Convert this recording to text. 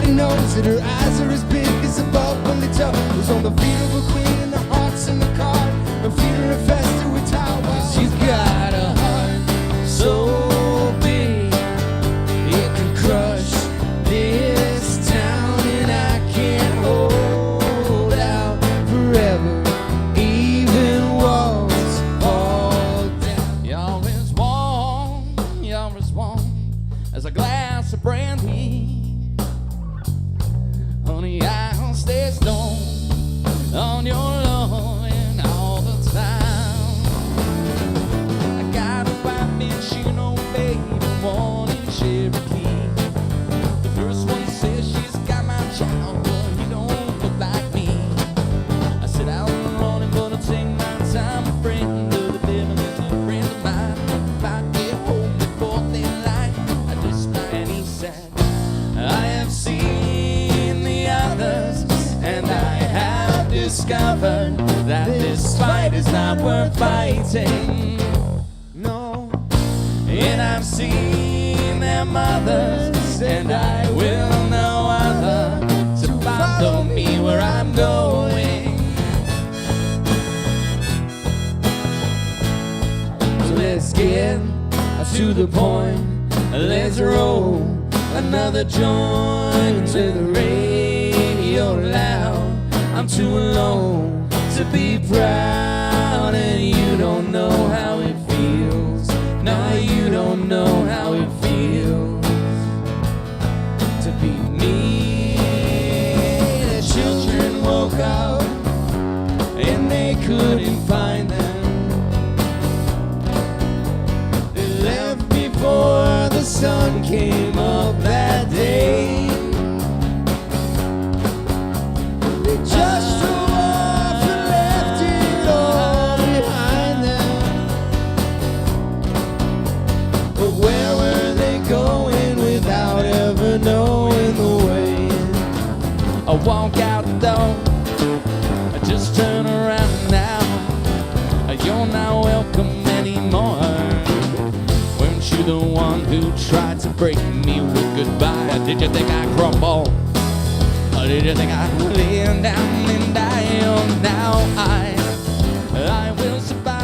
Everybody knows that her eyes are as big as a bubbly tub. Who's on the feet of a queen and the hearts in the car. No fear infested with towers. 'Cause you got a heart so big it can crush this town, and I can't hold out forever. Even walls fall down. You're as warm as a glass of brandy. Honey, I'll stay stone on your loving all the time. I got a white man, she know, baby, one in Cherokee. The first one says she's got my child, but he don't look like me. I said out running, but I'll take my time. A friend of the living is a friend of mine. If I get home before daylight, I just might. And he said, I have seen the others, and I have discovered that this fight is not worth fighting. No. And I've seen their mothers, and I will know other to follow me where I'm going. So let's get to the point. Let's roll another joint to the radio loud. I'm too alone to be proud, and you don't know how it feels. No, you don't know how it feels to be me. The children woke up and they couldn't find them. They left before the sun came up that day. They just drove off and left it all behind them. But where were they going without ever knowing the way? I walk out the door, I just turn around now. You're not welcome anymore. Weren't you the one who tried to break me with goodbye? Did you think I'd crumble? Or did you think I'd lay down and die? Oh, now I will survive.